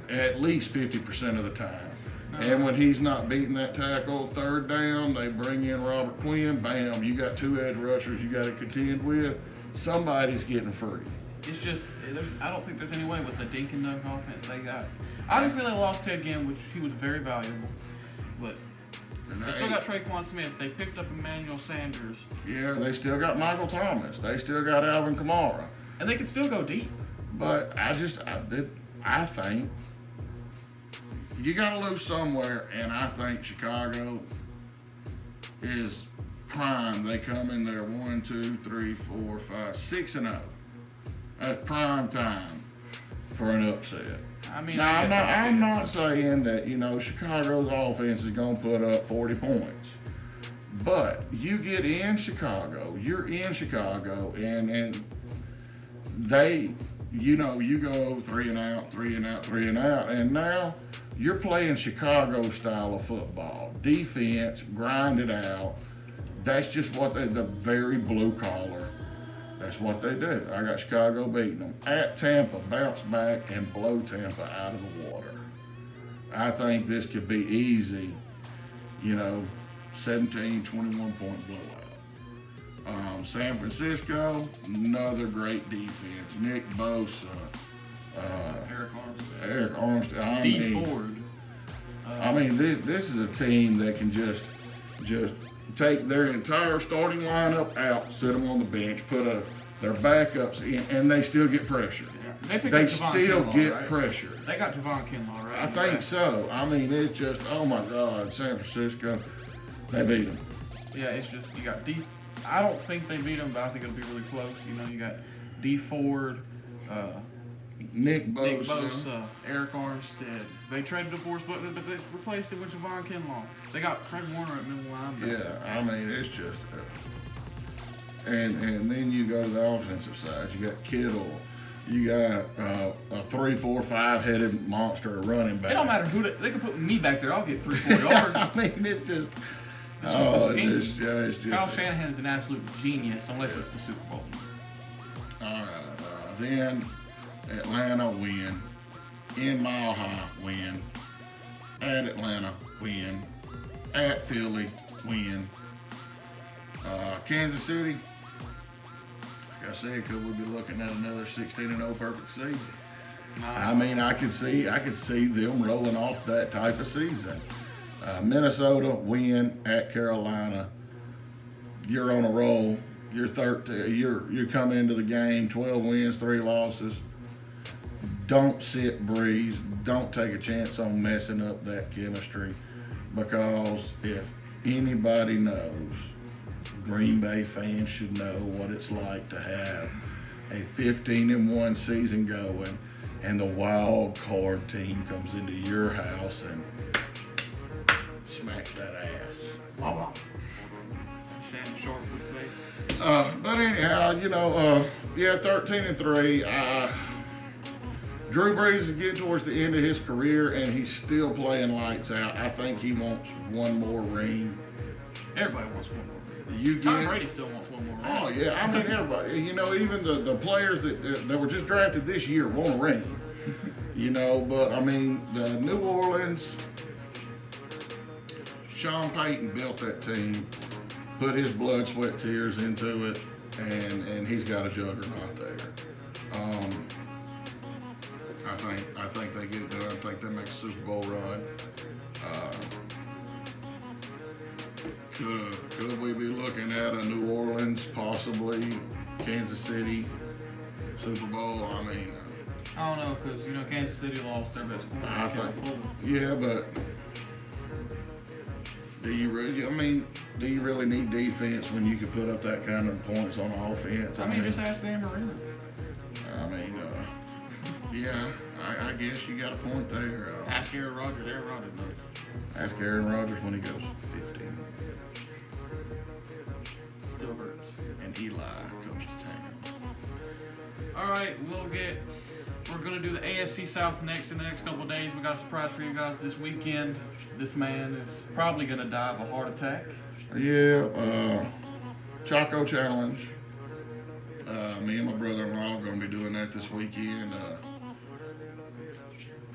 at least 50% of the time. And when he's not beating that tackle, third down, they bring in Robert Quinn. Bam, you got 2 edge rushers you got to contend with. Somebody's getting free. It's just, I don't think there's any way with the dink and dunk offense they got. I just really lost Ted Ginn, which he was very valuable. But they still got Traquan Smith. They picked up Emmanuel Sanders. Yeah, they still got Michael Thomas. They still got Alvin Kamara. And they can still go deep. But I think you got to lose somewhere, and I think Chicago is prime. They come in there 1, 2, 3, 4, 5, 6-0. That's prime time for an upset. I mean, now, I'm not saying that, Chicago's offense is going to put up 40 points. But you get in Chicago, you're in Chicago, and they, you go 3 and out, 3 and out, 3 and out, and now you're playing Chicago style of football. Defense, grind it out. That's just what the very blue collar. That's what they do. I got Chicago beating them. At Tampa, bounce back and blow Tampa out of the water. I think this could be easy, 17, 21-point blowout. San Francisco, another great defense. Nick Bosa, Eric Armstead. Ford. This is a team that can just take their entire starting lineup out, sit them on the bench, put their backups in, and they still get pressure. Yeah. They still get pressure. They got Javon Kinlaw, right? I think so. It's just, oh my God, San Francisco, they beat them. Yeah, it's just, you got I don't think they beat them, but I think it'll be really close. You got D Ford, Nick Bosa, Eric Armstead. They traded DeForest, but they replaced it with Javon Kinlaw. They got Fred Warner at middle linebacker. Yeah, it's just, and then you go to the offensive side. You got Kittle. You got a 3, 4, 5-headed monster running back. It don't matter who they can put me back there. I'll get 3, 4 yards. It's just. It's just a scheme. It's just Kyle Shanahan's an absolute genius, unless it's the Super Bowl. All right. Then Atlanta win. In Mile High win. At Atlanta win. At Philly win. Kansas City. Like I said, could we be looking at another 16-0 perfect season? I could see them rolling off that type of season. Minnesota win at Carolina. You're on a roll. You're 13. You're coming into the game 12 wins, 3 losses. Don't sit Breeze. Don't take a chance on messing up that chemistry, because if anybody knows, Green Bay fans should know what it's like to have a 15-1 season going, and the wild card team comes into your house and smacks that ass. Wow. Shannon Sharp would say. But anyhow, 13-3. Drew Brees is getting towards the end of his career, and he's still playing lights out. I think he wants one more ring. Everybody wants one more ring. Tom Brady still wants one more ring. Oh, yeah. Everybody. Even the players that were just drafted this year want a ring. But, the New Orleans, Sean Payton built that team, put his blood, sweat, tears into it, and he's got a juggernaut there. I think they get it done. I think they make a Super Bowl run. Could we be looking at a New Orleans, possibly Kansas City Super Bowl? I don't know, because Kansas City lost their best quarterback. Yeah, but do you really need defense when you can put up that kind of points on offense? Just ask Dan Marino. Yeah, I guess you got a point there. Ask Aaron Rodgers. Aaron Rodgers knows. Ask Aaron Rodgers when he goes 15. Still hurts. And Eli comes to town. All right, we're going to do the AFC South next in the next couple of days. We got a surprise for you guys this weekend. This man is probably going to die of a heart attack. Yeah, Choco Challenge. Me and my brother-in-law are going to be doing that this weekend.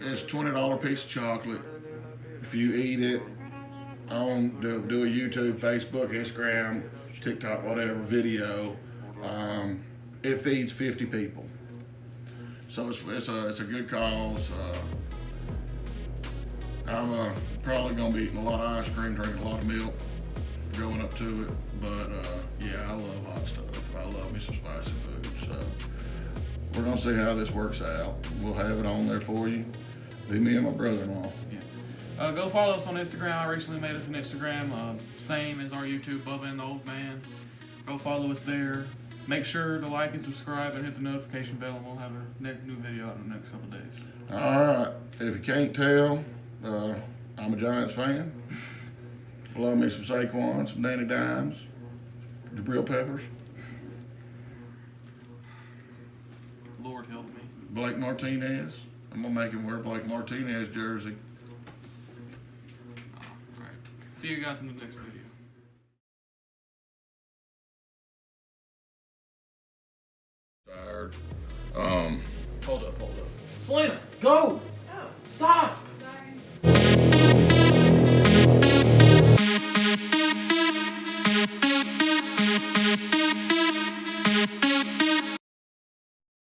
It's a $20 piece of chocolate. If you eat it, do a YouTube, Facebook, Instagram, TikTok, whatever video, it feeds 50 people. So it's a good cause. I'm probably going to be eating a lot of ice cream, drinking a lot of milk going up to it. But I love hot stuff. I love me some spicy food. So we're going to see how this works out. We'll have it on there for you. Be me and my brother-in-law. Yeah. Go follow us on Instagram. I recently made us an Instagram, same as our YouTube, Bubba and the Old Man. Go follow us there. Make sure to like and subscribe and hit the notification bell, and we'll have a new video out in the next couple days. All right. If you can't tell, I'm a Giants fan. Love me some Saquon, some Danny Dimes, Jabril Peppers, Lord help me. Blake Martinez. I'm gonna make him wear a Blake Martinez jersey. All right. See you guys in the next video. Tired. Hold up. Selena, go! Oh. Stop!